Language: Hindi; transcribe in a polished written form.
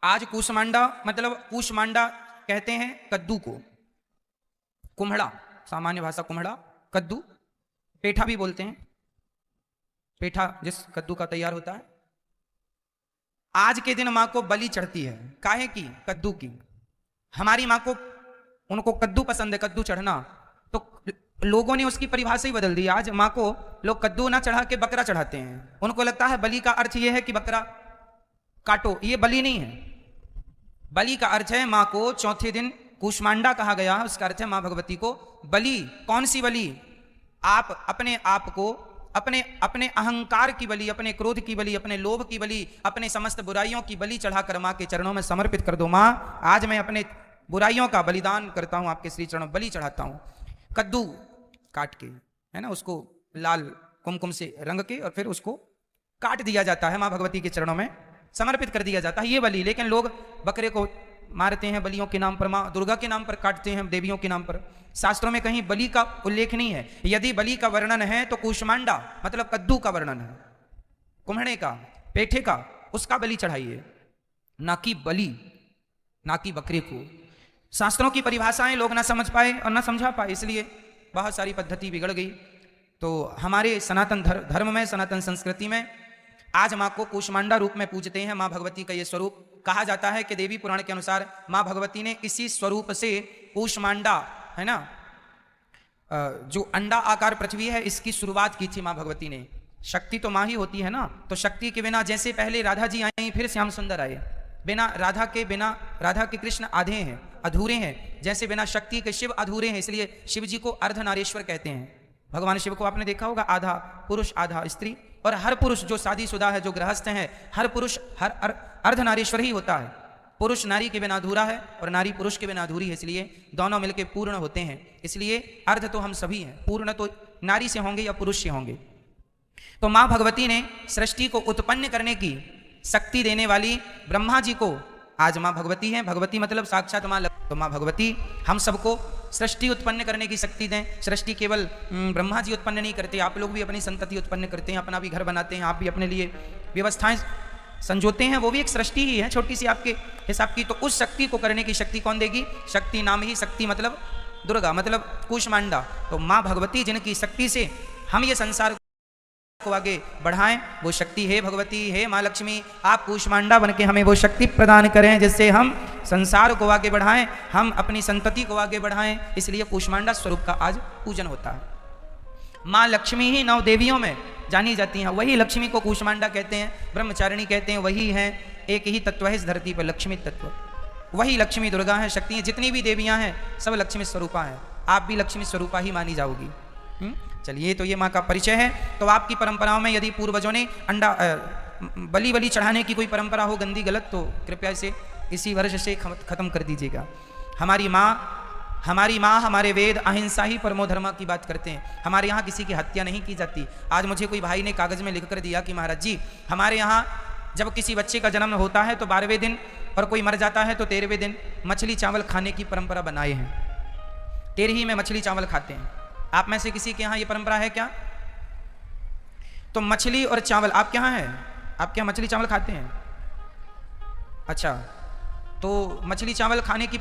आज कूष्मांडा मतलब कूष्मांडा कहते हैं कद्दू को, कुम्हड़ा सामान्य भाषा कुम्हड़ा, कद्दू, पेठा भी बोलते हैं, पेठा जिस कद्दू का तैयार होता है। आज के दिन मां को बलि चढ़ती है, काहे की? कद्दू की। हमारी मां को, उनको कद्दू पसंद है, कद्दू चढ़ना, तो लोगों ने उसकी परिभाषा ही बदल दी। आज मां को लोग कद्दू ना चढ़ा के बकरा चढ़ाते हैं। उनको लगता है बलि का अर्थ यह है कि बकरा काटो, ये बलि नहीं है। बलि का अर्थ है मां को चौथे दिन कूष्मांडा कहा गया, उसका अर्थ है मां भगवती को बलि। कौन सी बलि? आप अपने आप को, अपने अहंकार की बलि, अपने क्रोध की बलि, अपने लोभ की बलि, अपने समस्त बुराइयों की बलि चढ़ाकर मां के चरणों में समर्पित कर दो। मां, आज मैं अपने बुराइयों का बलिदान करता हूं, आपके श्री चरणों बलि चढ़ाता हूं। कद्दू काट के, है ना, उसको लाल कुमकुम से रंग के और फिर उसको काट दिया जाता है, मां भगवती के चरणों में समर्पित कर दिया जाता है, ये बलि। लेकिन लोग बकरे को मारते हैं बलियों के नाम पर, मां दुर्गा के नाम पर काटते हैं, देवियों के नाम पर। शास्त्रों में कहीं बलि का उल्लेख नहीं है। यदि बलि का वर्णन है तो कूष्मांडा मतलब कद्दू का वर्णन है, कुम्हड़े का, पेठे का, उसका बलि चढ़ाइए, ना कि बलि, ना कि बकरे को। शास्त्रों की परिभाषाएं लोग ना समझ पाए और ना समझा पाए, इसलिए बहुत सारी पद्धति बिगड़ गई। तो हमारे सनातन धर्म में, सनातन संस्कृति में आज मां को कूष्मांडा रूप में पूजते हैं। मां भगवती का ये स्वरूप कहा जाता है कि देवी पुराण के अनुसार मां भगवती ने इसी स्वरूप से कूष्मांडा, है ना, जो अंडा आकार पृथ्वी है, इसकी शुरुआत की थी मां भगवती ने। शक्ति तो मां ही होती है ना, तो शक्ति के बिना, जैसे पहले राधा जी आई फिर श्याम सुंदर आए, बिना राधा के कृष्ण आधे हैं, अधूरे हैं, जैसे बिना शक्ति के शिव अधूरे हैं। इसलिए शिव जी को अर्धनारीश्वर कहते हैं। भगवान शिव को आपने देखा होगा, आधा पुरुष आधा स्त्री, और हर पुरुष जो शादीशुदा है, जो गृहस्थ है, हर पुरुष हर अर्धनारीश्वर ही होता है। पुरुष नारी के बिना अधूरा है और नारी पुरुष के बिना अधूरी है, इसलिए दोनों मिलकर पूर्ण होते हैं। इसलिए अर्ध तो हम सभी हैं, पूर्ण तो नारी से होंगे या पुरुष से होंगे। तो मां भगवती ने सृष्टि को उत्पन्न करने की शक्ति देने वाली ब्रह्मा जी को आज मां भगवती है। भगवती मतलब साक्षात मां। तो मां भगवती हम सबको सृष्टि उत्पन्न करने की शक्ति दें। सृष्टि केवल ब्रह्मा जी उत्पन्न नहीं करते, आप लोग भी अपनी संतति उत्पन्न करते हैं, अपना भी घर बनाते हैं, आप भी अपने लिए व्यवस्थाएं संजोते हैं, वो भी एक सृष्टि ही है, छोटी सी आपके हिसाब की। तो उस शक्ति को करने की शक्ति कौन देगी? शक्ति नाम ही शक्ति, मतलब दुर्गा, मतलब कूष्मांडा। तो मां भगवती जिनकी शक्ति से हम ये संसार को आगे बढ़ाएं, वो शक्ति है भगवती, है मां लक्ष्मी। आप कूष्मांडा बनके हमें वो शक्ति प्रदान करें जिससे हम संसार को आगे बढ़ाएं, हम अपनी संतति को आगे बढ़ाएं। इसलिए कूष्मांडा स्वरूप का आज पूजन होता है। मां लक्ष्मी ही 9 देवियों में जानी जाती हैं, वही लक्ष्मी को कूष्मांडा कहते हैं, ब्रह्मचारिणी कहते हैं। वही है, एक ही तत्व है इस धरती पर, लक्ष्मी तत्व। वही लक्ष्मी दुर्गा है, शक्ति है। जितनी भी देवियां हैं सब लक्ष्मी स्वरूपा हैं, आप भी लक्ष्मी स्वरूपा ही मानी जाओगी। चलिए, तो ये माँ का परिचय है। तो आपकी परंपराओं में यदि पूर्वजों ने अंडा बलि चढ़ाने की कोई परंपरा हो गंदी गलत, तो कृपया इसे इसी वर्ष से खत्म कर दीजिएगा। हमारी माँ हमारे वेद अहिंसा ही परमो धर्म की बात करते हैं। हमारे यहाँ किसी की हत्या नहीं की जाती। आज मुझे कोई भाई ने कागज में लिख कर दिया कि महाराज जी, हमारे यहाँ जब किसी बच्चे का जन्म होता है तो 12वें दिन, और कोई मर जाता है तो 13वें दिन मछली चावल खाने की परंपरा बनाए हैं। 13 में मछली चावल खाते हैं। आप में से किसी के यहाँ ये परंपरा है क्या? तो मछली और चावल आपके यहाँ है? आपके यहाँ मछली चावल खाते हैं? अच्छा, तो मछली चावल खाने की